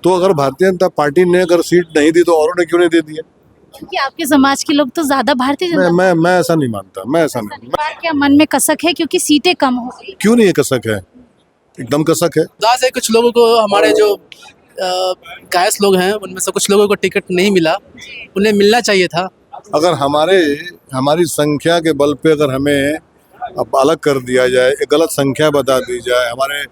तो अगर भारतीय जनता पार्टी ने अगर सीट नहीं दी तो औरों ने क्यों नहीं दे दिया? क्योंकि आपके समाज के लोग तो ज्यादा भारतीय जनता मैं ऐसा नहीं मानता, मैं ऐसा नहीं। इस बार क्या मन में कसक है क्योंकि सीटें कम हो गई? क्यों नहीं है कसक है, एकदम कसक है। उदास है कुछ लोगों को, हमारे जो कायस लोग हैं उनमें से कुछ लोगों को टिकट नहीं मिला, उन्हें मिलना चाहिए था। अगर हमारी संख्या के बल पे अगर हमें अब अलग कर दिया जाए, एक गलत संख्या बता दी जाए, हमारे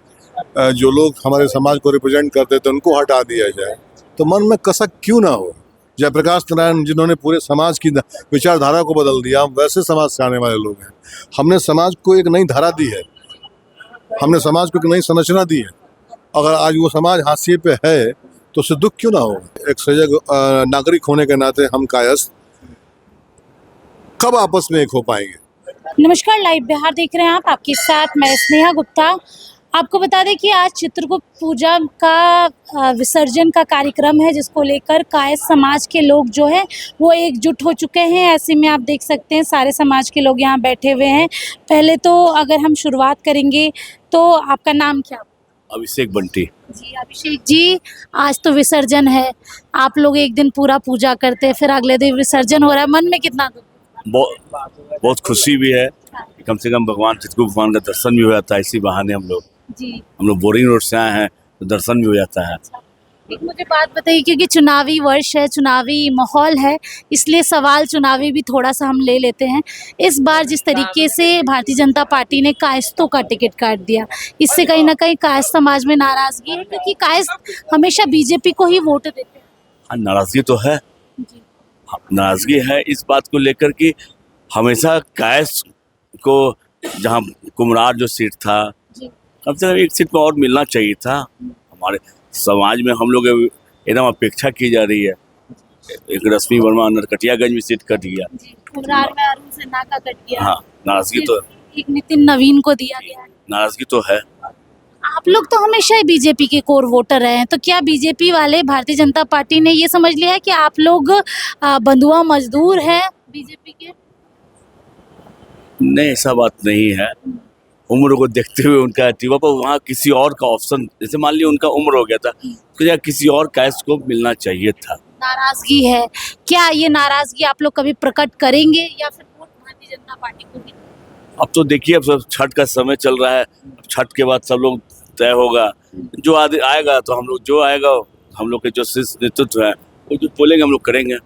जो लोग हमारे समाज को रिप्रेजेंट करते थे उनको हटा दिया जाए, तो मन में कसक क्यों ना हो। जयप्रकाश नारायण जिन्होंने पूरे समाज की विचारधारा को बदल दिया, हम वैसे समाज से आने वाले लोग हैं। हमने समाज को एक नई धारा दी है, हमने समाज को एक नई संरचना दी है। अगर आज वो समाज हाशिए पे है तो उससे दुख क्यों ना हो। एक सजग नागरिक होने के नाते हम कायस्थ कब आपस में एक हो पाएंगे। नमस्कार, लाइव बिहार देख रहे हैं आप, आपके साथ मैं स्नेहा गुप्ता। आपको बता दें कि आज चित्रगुप्त पूजा का विसर्जन का कार्यक्रम है, जिसको लेकर कायस्थ समाज के लोग जो है वो एकजुट हो चुके हैं। ऐसे में आप देख सकते हैं सारे समाज के लोग यहाँ बैठे हुए हैं। पहले तो अगर हम शुरुआत करेंगे तो आपका नाम क्या? अभिषेक बंटी। जी अभिषेक जी, आज तो विसर्जन है, आप लोग एक दिन पूरा पूजा करते हैं, फिर अगले दिन विसर्जन हो रहा है, मन में कितना दुख? बहुत खुशी भी है कि कम से कम भगवान चित्रगुप्त भगवान का दर्शन भी हो जाता है। इसी बहाने हम लोग बोरिंग रोड से आए हैं तो दर्शन भी हो जाता है। एक मुझे बात बताइए, क्योंकि चुनावी वर्ष है, चुनावी माहौल है, इसलिए सवाल चुनावी भी थोड़ा सा हम ले लेते हैं। इस बार जिस तरीके से भारतीय जनता पार्टी ने कायस्थों का टिकट काट दिया, इससे कहीं ना कहीं कायस्थ समाज में नाराजगी है, क्योंकि कायस्थ हमेशा बीजेपी को ही वोट देते हैं। हाँ, नाराजगी तो है। जी। नाराजगी है इस बात को लेकर कि हमेशा कायस्थ को जहाँ कुम्हरार जो सीट था, कम से कम एक सीट में और मिलना चाहिए था। हमारे समाज में हम लोग एकदम अपेक्षा की जा रही है। एक रश्मि वर्मा नरकटियागंज में सीट कट गया, कुम्हरार में अरुण सिन्हा का कट गया। हाँ, नाराजगी तो एक नितिन नवीन को दिया गया है। नाराजगी तो है। आप लोग तो हमेशा ही बीजेपी के कोर वोटर रहे हैं, तो क्या बीजेपी वाले, भारतीय जनता पार्टी ने ये समझ लिया है कि आप लोग बंधुआ मजदूर हैं बीजेपी के? नहीं, ऐसा बात नहीं है। उम्र को देखते हुए उनका अतीवा पर वहाँ किसी और का ऑप्शन, जैसे मान लिया उनका उम्र हो गया था तो या किसी और कास्ट को मिलना चाहिए था। नाराजगी है, क्या ये नाराजगी आप लोग कभी प्रकट करेंगे या फिर वोट भारतीय जनता पार्टी को ही? अब तो देखिए, अब सब छठ का समय चल रहा है, अब छठ के बाद सब लोग तय होगा, जो आएगा तो हम लोग, जो आएगा हम लोग के जो शीर्ष नेतृत्व है वो जो बोलेंगे हम लोग करेंगे।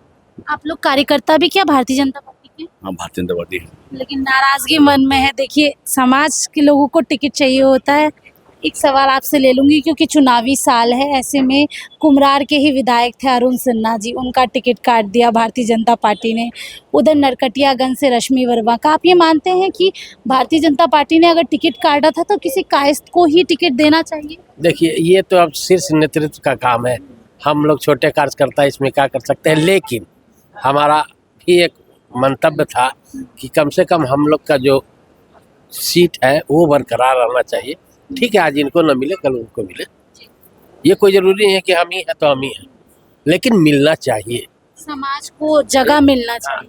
आप लोग कार्यकर्ता भी क्या भारतीय जनता पार्टी के? हाँ, भारतीय जनता पार्टी। लेकिन नाराजगी मन में है। देखिए, समाज के लोगों को टिकट चाहिए होता है। एक सवाल आपसे ले लूंगी, क्योंकि चुनावी साल है, ऐसे में कुम्हरार के ही विधायक थे अरुण सिन्हा जी, उनका टिकट काट दिया भारतीय जनता पार्टी ने। उधर नरकटियागंज से रश्मि वर्मा का। आप ये मानते हैं कि भारतीय जनता पार्टी ने अगर टिकट काटा था तो किसी कायस्थ को ही टिकट देना चाहिए? देखिए, ये तो अब शीर्ष नेतृत्व का काम है, हम लोग छोटे कार्यकर्ता इसमें क्या कर सकते हैं। लेकिन हमारा भी एक मंतव्य था कि कम से कम हम लोग का जो सीट है वो बरकरार रहना चाहिए। ठीक है, आज इनको न मिले कल उनको मिले, ये कोई जरूरी नहीं है कि हम ही हैं तो हम ही हैं, लेकिन मिलना चाहिए, समाज को जगह मिलना चाहिए।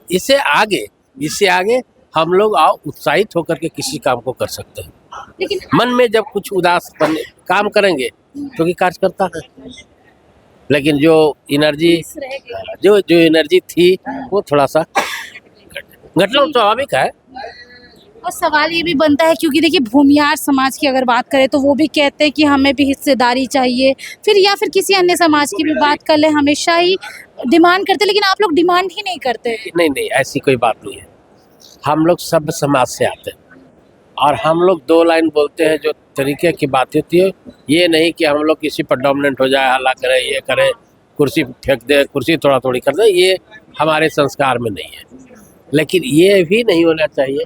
इससे आगे हम लोग आओ उत्साहित होकर के किसी काम को कर सकते हैं। लेकिन मन में जब कुछ उदास काम करेंगे तो कि कार्यकर्ता है, लेकिन जो एनर्जी थी वो थोड़ा सा घटना स्वाभाविक है। और सवाल ये भी बनता है, क्योंकि देखिए भूमिहार समाज की अगर बात करें तो वो भी कहते हैं कि हमें भी हिस्सेदारी चाहिए, फिर किसी अन्य समाज की भी बात कर ले, हमेशा ही डिमांड करते, लेकिन आप लोग डिमांड ही नहीं करते। नहीं, ऐसी कोई बात नहीं है। हम लोग सब समाज से आते हैं और हम लोग दो लाइन बोलते हैं, जो तरीके की बात होती है। ये नहीं कि हम लोग किसी पर डोमिनेंट हो जाए, हल्ला करें, ये करें, कुर्सी फेंक दे, कुर्सी थोड़ा थोड़ी कर दे, ये हमारे संस्कार में नहीं है। लेकिन ये भी नहीं होना चाहिए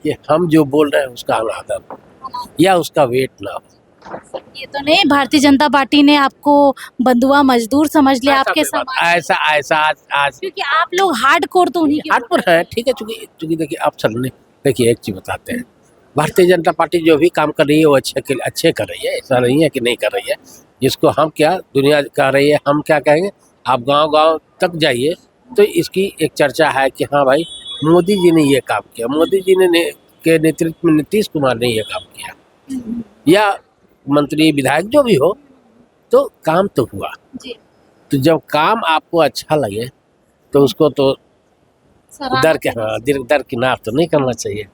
कि हम जो बोल रहे हैं उसका अनादर या उसका वेट ना हो। ये तो नहीं, भारतीय जनता पार्टी ने आपको बंधुआ मजदूर समझ लिया आपके समाज? ऐसा आज क्योंकि आप लोग हार्डकोर तो उन्हीं के हार्डकोर है। ठीक है, चूंकि देखिए आप चलने, देखिए एक चीज बताते हैं, भारतीय जनता पार्टी जो भी काम कर रही है वो अच्छे कर रही है, ऐसा नहीं है कि नहीं कर रही है। जिसको हम क्या दुनिया कर रही है, हम क्या कहेंगे, आप गांव तक जाइए तो इसकी एक चर्चा है कि हाँ भाई, मोदी जी ने ये काम किया, मोदी जी ने के नेतृत्व में नीतीश कुमार ने ये काम किया, या मंत्री विधायक जो भी हो, तो काम तो हुआ। जी तो जब काम आपको अच्छा लगे तो उसको तो सराहना दरकिनार तो नहीं करना चाहिए।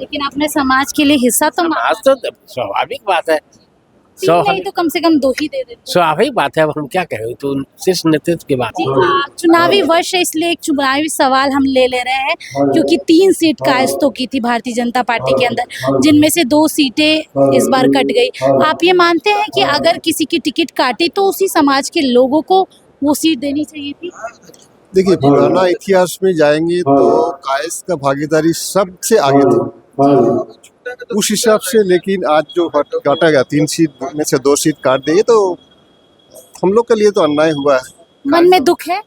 लेकिन अपने समाज के लिए हिस्सा तो आज तो स्वाभाविक बात है, तीन नहीं तो कम से कम 2 ही दे देते। स्वाभाविक बात है। अब हम क्या कहें, तो शीर्ष नेतृत्व की बात जी, है। चुनावी वर्ष है इसलिए एक चुनावी सवाल हम ले रहे हैं क्योंकि 3 सीट कायस्तों की थी भारतीय जनता पार्टी के अंदर, जिनमें से 2 सीटें इस बार कट गई। आप ये मानते हैं कि अगर किसी की टिकट काटी तो उसी समाज के लोगों को वो सीट देनी चाहिए थी? देखिए, पुराना इतिहास में जाएंगे तो कायस्थ का भागीदारी सबसे आगे थी उस हिसाब से। लेकिन आज जो काटा गया 3 सीट में से 2 सीट काट दिए तो हम लोग के लिए तो अन्याय हुआ है। मन में दुख है?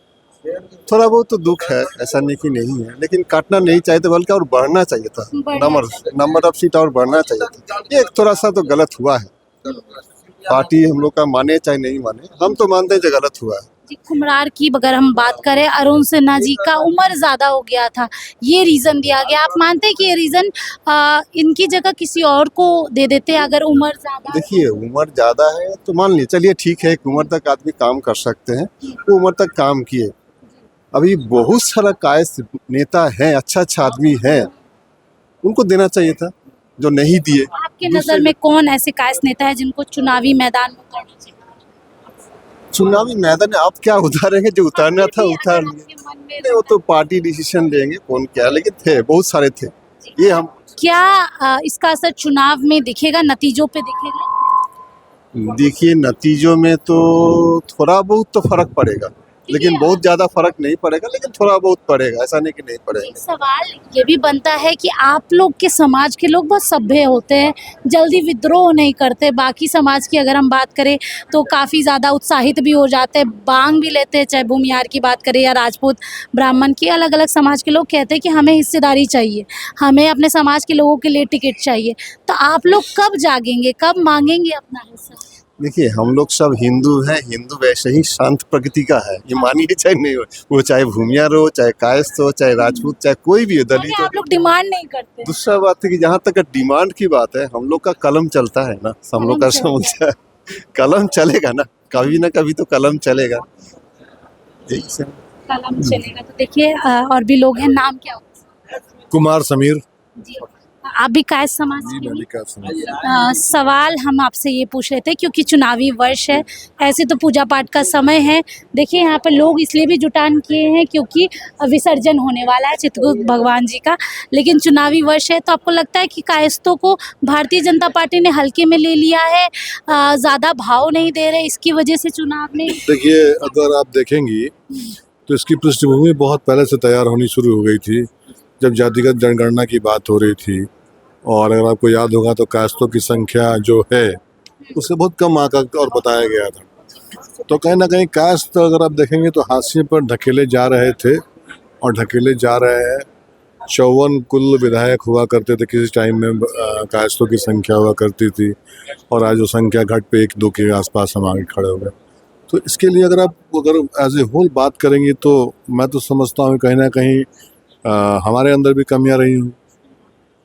थोड़ा बहुत तो दुख है, ऐसा नहीं कि नहीं है, लेकिन काटना नहीं चाहिए था, बल्कि और बढ़ना चाहिए था। नंबर ऑफ सीट और बढ़ना चाहिए था। ये थोड़ा सा तो गलत हुआ है। पार्टी हम लोग का माने चाहे नहीं माने, हम तो मानते हैं जो गलत हुआ है। जी, कुम्हरार की अगर हम बात करें, अरुण सिन्हा जी का उम्र ज्यादा हो गया था, ये रीजन दिया गया। आप मानते हैं कि ये रीजन इनकी जगह किसी और को दे देते अगर उम्र ज्यादा? देखिए, उम्र ज़्यादा है तो मान लीजिए, चलिए ठीक है, एक उम्र तक आदमी काम कर सकते हैं, वो उम्र तक काम किए। अभी बहुत सारा कायस्थ नेता हैं, अच्छा आदमी हैं, उनको देना चाहिए था, जो नहीं दिए। आपके नजर में कौन ऐसे कायस्थ नेता है जिनको चुनावी मैदान में उतरना चाहिए? चुनावी मैदान में आप क्या उतारेंगे, जो उतारना था उतार लिए। वो तो पार्टी डिसीजन लेंगे कौन क्या, लेकिन थे बहुत सारे थे। ये हम क्या इसका असर चुनाव में दिखेगा, नतीजों पे दिखेगा? देखिए, नतीजों में तो थोड़ा बहुत तो फर्क पड़ेगा, लेकिन बहुत ज्यादा फर्क नहीं पड़ेगा, लेकिन थोड़ा बहुत पड़ेगा, ऐसा नहीं कि नहीं एक पड़ेगा। सवाल ये भी बनता है कि आप लोग के समाज के लोग बहुत सभ्य होते हैं, जल्दी विद्रोह नहीं करते। बाकी समाज की अगर हम बात करें तो काफ़ी ज़्यादा उत्साहित भी हो जाते हैं, बांग भी लेते हैं, चाहे भूमियार की बात करें या राजपूत ब्राह्मण की। अलग अलग समाज के लोग कहते हैं कि हमें हिस्सेदारी चाहिए, हमें अपने समाज के लोगों के लिए टिकट चाहिए। तो आप लोग कब जागेंगे, कब मांगेंगे अपना हिस्सा? देखिए, हम लोग सब हिंदू हैं, हिंदू वैसे ही शांत प्रकृति का है, ये मानिए चाहे नहीं हो, वो चाहे भूमियार हो, चाहे कायस्थ हो, चाहे राजपूत, चाहे कोई भी हो, दलित हो। आप लोग डिमांड नहीं करते? दूसरा बात है कि जहाँ तक डिमांड की बात है, हम लोग का कलम चलता है ना, हम लोग का समझ कलम चलेगा ना, कभी ना कभी तो कलम चलेगा। कलम चलेगा। तो देखिए और भी लोग हैं, नाम क्या होगा? कुमार समीर। जी, आप भी कायस्थ समाज के मैं हैं? भी कायस्थ समाज। सवाल हम आपसे ये पूछ रहे थे क्योंकि चुनावी वर्ष है, ऐसे तो पूजा पाठ का समय है। देखिए यहाँ पर लोग इसलिए भी जुटान किए हैं क्योंकि विसर्जन होने वाला है चित्रगुप्त भगवान जी का, लेकिन चुनावी वर्ष है। तो आपको लगता है कि कायस्थों को भारतीय जनता पार्टी ने हल्के में ले लिया है, ज़्यादा भाव नहीं दे रहे, इसकी वजह से चुनाव में? देखिए, अगर आप देखेंगी तो इसकी पृष्ठभूमि बहुत पहले से तैयार होनी शुरू हो गई थी, जब जातिगत जनगणना की बात हो रही थी। और अगर आपको याद होगा तो कायस्थों की संख्या जो है उससे बहुत कम आंका और बताया गया था। तो कहीं ना कहीं कायस्थ अगर आप देखेंगे तो हाशिए पर ढकेले जा रहे थे और ढकेले जा रहे हैं। 54 कुल विधायक हुआ करते थे किसी टाइम में, कायस्थों की संख्या हुआ करती थी, और आज वो संख्या घट पे 1-2 के आसपास हम आगे खड़े हो गए। तो इसके लिए अगर एज ए होल बात करेंगे तो मैं तो समझता हूँ कहीं ना कहीं हमारे अंदर भी कमियां रही हूँ।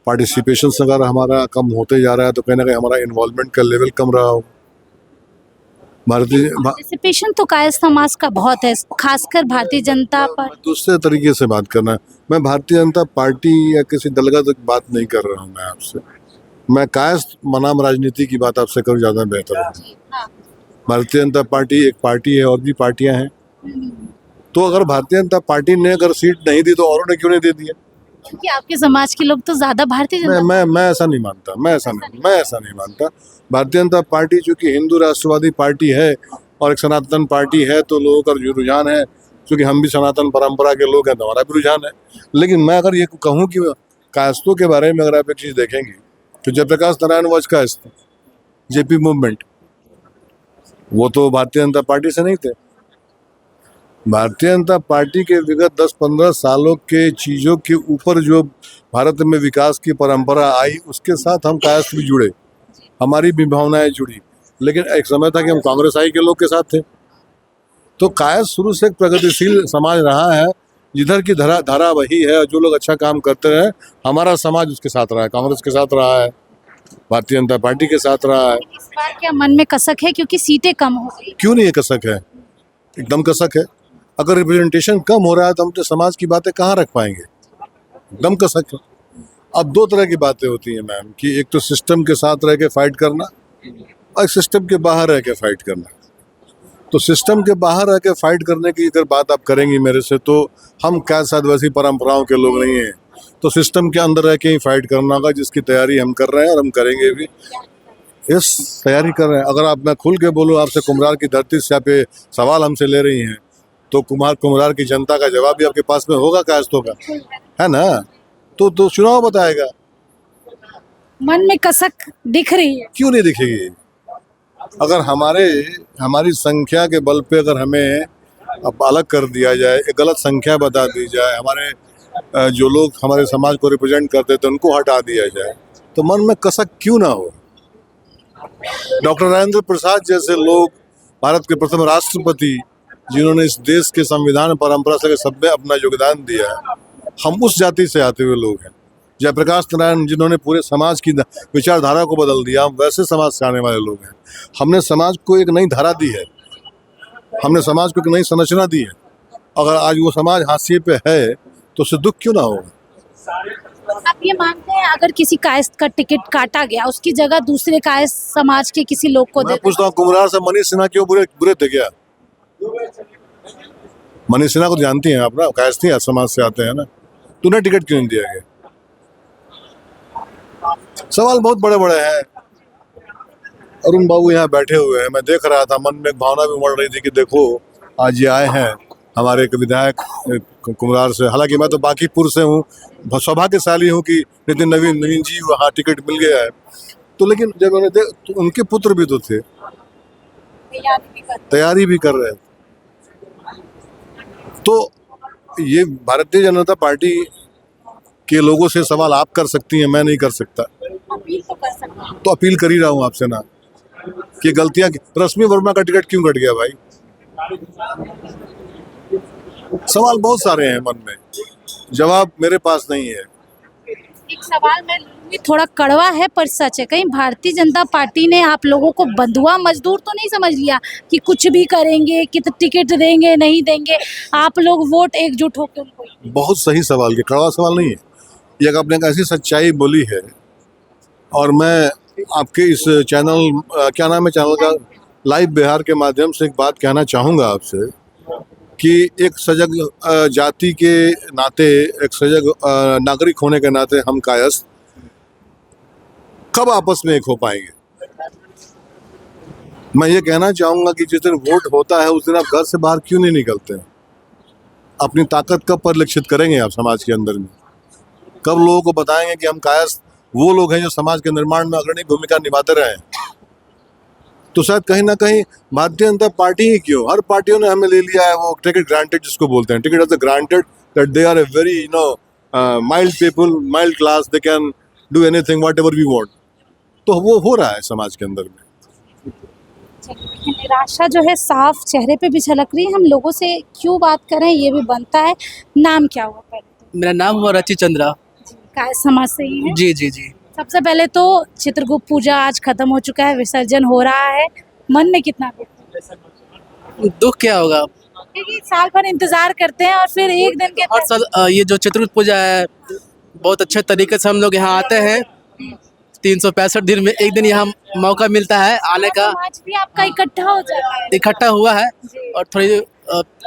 पार्टिसिपेशन अगर हमारा कम होते जा रहा है तो कहीं ना कहीं हमारा इन्वॉल्वमेंट का लेवल कम रहा हो। पार्टिसिपेशन तो कायस्थ समाज का बहुत है, खासकर भारतीय जनता पर। दूसरे तरीके से बात करना है, मैं भारतीय जनता पार्टी या किसी दलगत बात नहीं कर रहा हूँ। मैं आपसे, मैं कायस्थ बनाम राजनीति की बात आपसे करूँ, ज़्यादा बेहतर है। भारतीय जनता पार्टी एक पार्टी है, और भी पार्टियां हैं। तो अगर भारतीय जनता पार्टी ने अगर सीट नहीं दी तो औरों ने क्यों नहीं दे दिया? क्योंकि आपके समाज के लोग तो ज्यादा भारतीय जनता मैं ऐसा नहीं मानता, मैं ऐसा नहीं मानता। भारतीय जनता पार्टी चूंकि हिंदू राष्ट्रवादी पार्टी है और एक सनातन पार्टी है, तो लोगों का रुझान है, क्योंकि हम भी सनातन परंपरा के लोग हैं तो हमारा भी रुझान है। लेकिन मैं अगर ये कहूँ कि कायस्थों के बारे में अगर आप एक चीज़ देखेंगे तो Jayaprakash Narayan was Kayastha, JP movement, वो तो भारतीय जनता पार्टी से नहीं थे। भारतीय जनता पार्टी के विगत 10-15 सालों के चीज़ों के ऊपर जो भारत में विकास की परंपरा आई, उसके साथ हम कायस्थ भी जुड़े, हमारी भी भावनाएं जुड़ी। लेकिन एक समय था कि हम कांग्रेस आई के लोग के साथ थे। तो कायस्थ शुरू से एक प्रगतिशील समाज रहा है, जिधर की धारा वही है। जो लोग अच्छा काम करते रहे, हमारा समाज उसके साथ रहा है, कांग्रेस के साथ रहा है। भारतीय जनता पार्टी के साथ रहा है। इस बार क्या मन में कसक है क्योंकि सीटें कम हो गई? क्यों नहीं, ये कसक है, एकदम कसक है। अगर रिप्रेजेंटेशन कम हो रहा है तो हम तो समाज की बातें कहाँ रख पाएंगे, एकदम कसक है। अब दो तरह की बातें होती हैं मैम, कि एक तो सिस्टम के साथ रह के फाइट करना और सिस्टम के बाहर रह के फाइट करना। तो सिस्टम के बाहर रह के फाइट करने की अगर बात आप करेंगी मेरे से, तो हम क्या शायद वैसी परंपराओं के लोग नहीं हैं। तो सिस्टम के अंदर रह के ही फाइट करना होगा, जिसकी तैयारी हम कर रहे हैं और हम करेंगे भी। इस तैयारी कर रहे हैं। अगर आप, मैं खुल के बोलूँ आपसे, कुम्हरार की धरती से आप ये सवाल हमसे ले रही हैं, तो कुम्हरार की जनता का जवाब भी आपके पास में होगा कायस्तों का, है ना? तो चुनाव बताएगा। मन में कसक दिख रही है? क्यों नहीं दिखेगी? अगर हमारी संख्या के बल पे अगर हमें अब अलग कर दिया जाए, एक गलत संख्या बता दी जाए, हमारे जो लोग हमारे समाज को रिप्रेजेंट करते थे उनको हटा दिया जाए, तो मन में कसक क्यों ना हो? डॉक्टर राजेंद्र प्रसाद जैसे लोग, भारत के प्रथम राष्ट्रपति, जिन्होंने इस देश के संविधान परंपरा से सब में अपना योगदान दिया है, हम उस जाति से आते हुए लोग हैं। जयप्रकाश नारायण, जिन्होंने पूरे समाज की विचारधारा को बदल दिया, हम वैसे समाज से आने वाले लोग हैं। हमने समाज को एक नई धारा दी है, हमने समाज को एक नई संरचना दी है। अगर आज वो समाज हाशिए पे है तो उससे दुख क्यों ना होगा? आप ये मानते हैं अगर किसी कायस्थ का टिकट काटा गया, उसकी जगह दूसरे कायस्थ समाज के किसी लोग को मैं दे पूछता हूँ, कुम्हरार से मनीष सिन्हा क्यों बुरे थे क्या? मनीष सिन्हा को जानती हैं आप ना, कायस्थी समाज से आते हैं ना, तो उन्हें टिकट क्यों नहीं दिया गया? सवाल बहुत बड़े बड़े हैं। अरुण बाबू यहाँ बैठे हुए हैं, मैं देख रहा था, मन में एक भावना भी उमड़ रही थी कि देखो आज ये आए हैं हमारे एक विधायक कुम्हरार से। हालांकि मैं तो बांकीपुर से हूँ, सौभाग्यशाली हूँ कि नितिन नवीन जी वहाँ टिकट मिल गया है। तो लेकिन जब मैंने तो उनके पुत्र भी तो थे, तैयारी भी कर रहे थे। तो ये भारतीय जनता पार्टी के लोगों से सवाल आप कर सकती हैं, मैं नहीं कर सकता। अपील तो कर सकते हैं। तो अपील कर ही रहा हूँ आपसे ना, कि गलतियां, रश्मि वर्मा का टिकट क्यों कट गया भाई? सवाल बहुत सारे हैं मन में, जवाब मेरे पास नहीं है। एक सवाल मैं लूंगी, थोड़ा कड़वा है पर सच है। कहीं भारतीय जनता पार्टी ने आप लोगों को बंधुआ मजदूर तो नहीं समझ लिया कि कुछ भी करेंगे, कि तो टिकट देंगे नहीं देंगे, आप लोग वोट एकजुट होकर उनको? बहुत सही सवाल, के कड़वा सवाल नहीं है, ये आपने एक ऐसी सच्चाई बोली है। और मैं आपके इस चैनल, क्या नाम है चैनल का, लाइव बिहार के माध्यम से एक बात कहना चाहूँगा आपसे, कि एक सजग जाति के नाते, एक सजग नागरिक होने के नाते हम कायस्थ कब आपस में एक हो पाएंगे? मैं ये कहना चाहूँगा कि जिस दिन वोट होता है उस दिन आप घर से बाहर क्यों नहीं निकलते हैं? अपनी ताकत कब परिलक्षित करेंगे आप समाज के अंदर में? कब लोगों को बताएंगे कि हम कायस्थ वो लोग हैं जो समाज के निर्माण में अग्रणी भूमिका निभाते रहे हैं? तो शायद कहीं ना कहीं भारतीय जनता पार्टी ही क्यों, हर पार्टियों ने हमें ले लिया है वो टिकट ग्रांटेड, जिसको बोलते हैं taken as granted, that they are a very mild people, mild class, they can do anything whatever we want. तो वो हो रहा है समाज के अंदर में। निराशा जो है साफ चेहरे पे भी झलक रही है। हम लोगों से क्यों बात करें ये भी बनता है। नाम क्या हुआ पहले? मेरा नाम हुआ रचि चंद्रा। काय समाज से ही है? जी जी जी। सबसे पहले तो चित्रगुप्त पूजा आज खत्म हो चुका है, विसर्जन हो रहा है, मन में कितना दुख क्या होगा? क्योंकि साल भर इंतजार करते हैं और फिर एक दिन के हर साल ये जो चित्रगुप्त पूजा है बहुत अच्छे तरीके से हम लोग यहाँ आते हैं। 365 दिन में एक दिन यहाँ मौका मिलता है आने का। समाज भी आपका इकट्ठा हो जाता है। इकट्ठा हुआ है और थोड़ी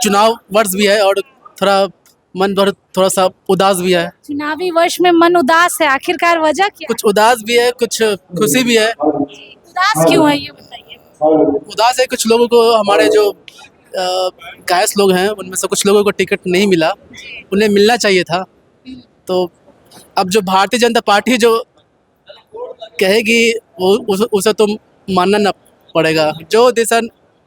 चुनाव वर्ष भी है और थोड़ा मन भर थोड़ा सा उदास भी है। चुनावी वर्ष में मन उदास है, आखिरकार वजह क्या? कुछ उदास भी है, कुछ खुशी भी है। उदास क्यों है ये बताइए? उदास है कुछ लोगों को, हमारे जो कायस्थ लोग हैं उनमें से कुछ लोगों को टिकट नहीं मिला, उन्हें मिलना चाहिए था। तो अब जो भारतीय जनता पार्टी जो कहेगी वो उसे तो मानना ना पड़ेगा। जो दिशा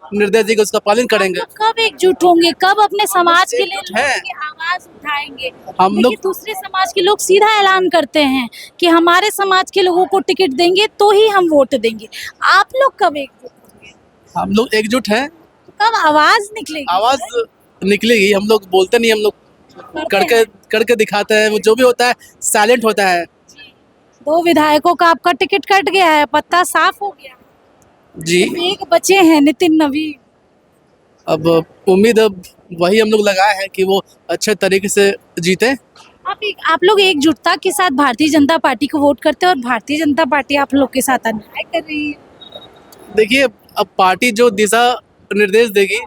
निर्देश देगा उसका पालन करेंगे। आप कब एकजुट होंगे, कब अपने समाज के लिए है। लोगों की आवाज उठाएंगे? हम लोग दूसरे समाज के लोग सीधा ऐलान करते हैं कि हमारे समाज के लोगों को टिकट देंगे तो ही हम वोट देंगे। आप लोग कब एकजुट होंगे? हम लोग एकजुट हैं। कब आवाज निकलेगी? आवाज निकलेगी। हम लोग बोलते नहीं, हम लोग करके दिखाते हैं। जो भी होता है साइलेंट होता है। 2 विधायकों का आपका टिकट कट गया है, पत्ता साफ हो गया, जी एक बचे हैं नितिन नवीन। अब उम्मीद अब वही हम लोग लगाए हैं कि वो अच्छे तरीके से जीते। आप लोग एकजुटता के साथ भारतीय जनता पार्टी को वोट करते हैं और भारतीय जनता पार्टी आप लोग के साथ अन्याय कर रही है। देखिए अब पार्टी जो दिशा निर्देश देगी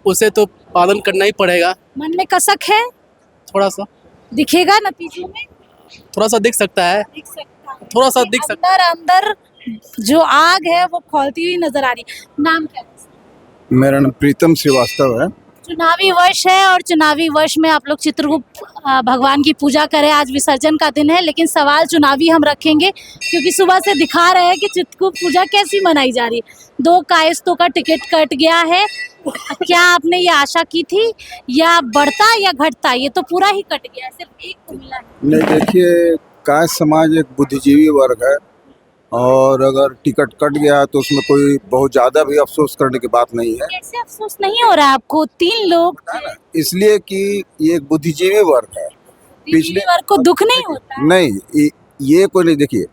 उसे तो पालन करना ही पड़ेगा। मन में कसक है, थोड़ा सा दिखेगा नतीजों में, थोड़ा सा दिख सकता है, दिख सकता है। थोड़ा सा दिख सकता अंदर अंदर जो आग है वो खौलती हुई नजर आ रही है। नाम क्या है? मेरा नाम प्रीतम श्रीवास्तव है। चुनावी वर्ष है और चुनावी वर्ष में आप लोग चित्रगुप्त भगवान की पूजा करें। आज विसर्जन का दिन है, लेकिन सवाल चुनावी हम रखेंगे क्योंकि सुबह से दिखा रहे हैं कि चित्रगुप्त पूजा कैसी मनाई जा रही है। 2 कायस्थों का टिकट कट गया है, क्या आपने ये आशा की थी या बढ़ता या घटता? ये तो पूरा ही कट गया है, सिर्फ एक को मिला है। नहीं, देखिए, कायस्थ समाज एक बुद्धिजीवी वर्ग है और अगर टिकट कट गया तो उसमें कोई बहुत ज़्यादा भी अफसोस करने की बात नहीं है। कैसे अफसोस नहीं हो रहा है आपको? 3 लोग इसलिए कि ये एक बुद्धिजीवी वर्ग है। पिछले वर्ग को दुख नहीं होता है? नहीं, ये कोई नहीं। देखिए,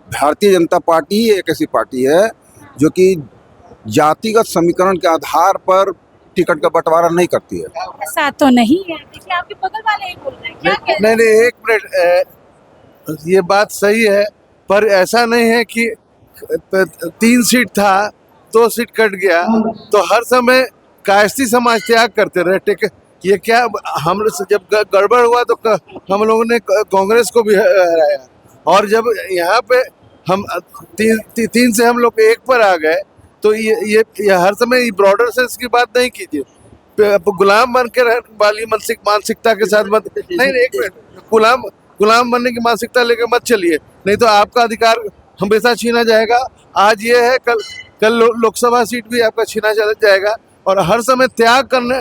भारतीय जनता पार्टी ही एक ऐसी पार्टी है जो कि जातिगत समीकरण के आधार पर टिकट का बंटवारा नहीं करती है। ऐसा तो नहीं है। देखिए आपके बगल वाले ही बोल रहे हैं, क्या कह रहे हैं? नहीं, एक मिनट, ये बात सही है पर ऐसा नहीं है कि 3 सीट था 2 सीट कट गया तो हर समय कायस्थी समाज त्याग करते रहे। ये क्या, हम जब गड़बड़ हुआ तो हम लोगों ने कांग्रेस को भी हराया और जब यहाँ पे हम 3 से हम लोग 1 पर आ गए तो ये हर समय ब्रॉडर सेंस की बात नहीं कीजिए। गुलाम बन के वाली मानसिकता के साथ मत, नहीं, एक मिनट, गुलाम बनने की मानसिकता लेकर मत चलिए, नहीं तो आपका अधिकार हमेशा छीना जाएगा। आज ये है, कल लोकसभा सीट भी आपका छीना जाएगा और हर समय त्याग करने,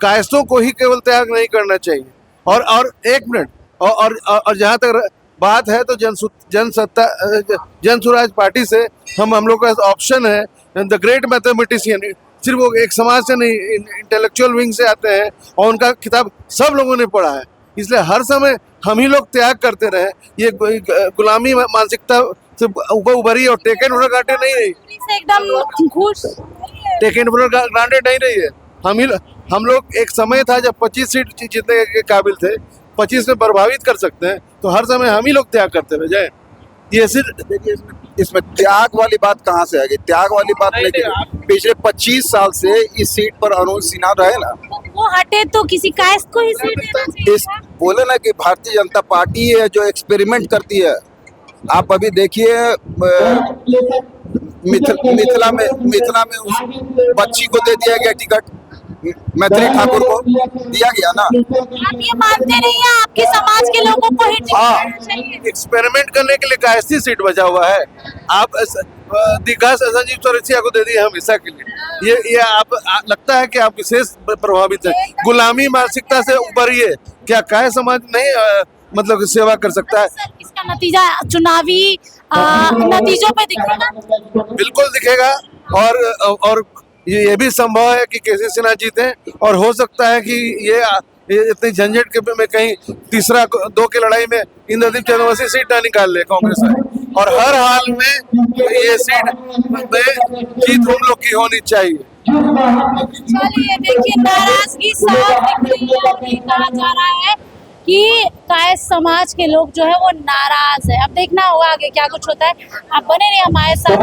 कायस्थों को ही केवल त्याग नहीं करना चाहिए। और एक मिनट, और जहाँ तक बात है तो जन स्वराज पार्टी से हम लोग का ऑप्शन है द ग्रेट मैथमेटिशियन। सिर्फ वो एक समाज से नहीं, इंटेलेक्चुअल विंग से आते हैं और उनका किताब सब लोगों ने पढ़ा है, इसलिए हर समय हम ही लोग त्याग करते रहे। ये गुलामी मानसिकता से ऊपर उभरी और टेकन फॉर ग्रांटेड नहीं रही, एकदम घूस टेकन फॉर ग्रांटेड नहीं रही है। हम लोग एक समय था जब 25 सीट जीतने के काबिल थे, 25 में प्रभावित कर सकते हैं, तो हर समय हम ही लोग त्याग करते रह जाए। ये सिर्फ देखिए, इसमें त्याग वाली बात कहाँ से आ गई? त्याग वाली बात नहीं। पिछले 25 साल से इस सीट पर अनुज सिन्हा रहे ना, वो हटे तो किसी कायस्थ को ही सीट देना चाहिए इस था। बोले ना कि भारतीय जनता पार्टी है जो एक्सपेरिमेंट करती है। आप अभी देखिए, मिथिला में उस बच्ची को दे दिया गया टिकट, मैथिली ठाकुर को दिया गया ना। आप ये मानते नहीं है आपके समाज के लोगों को ही टिकट देना चाहिए? एक्सपेरिमेंट करने के लिए कायस्थी सीट बचा हुआ है। आप दीघा संजीव चौरसिया को दे दिए हमेशा के लिए। ये आप लगता है कि आप विशेष प्रभावित है। गुलामी मानसिकता से उभरिए। क्या काय समाज नहीं मतलब सेवा कर सकता है? इसका नतीजा चुनावी नतीजों पे दिखेगा? बिल्कुल दिखेगा और ये भी संभव है कि केसी सिन्हा जीते और हो सकता है कि ये इतनी झंझट के में कहीं तीसरा 2 की लड़ाई में इंद्रदीप चंद्रवंशी सीट ना निकाल ले कांग्रेस वाले। और हर हाल में ये सीट जीत हम लोग की होनी चाहिए। चलिए देखिए, नाराजगी साफ दिख रही है और ये कहा जा रहा है कि कायस्थ समाज के लोग जो है वो नाराज है। अब देखना होगा आगे क्या कुछ होता है। आप बने रहिए हमारे साथ।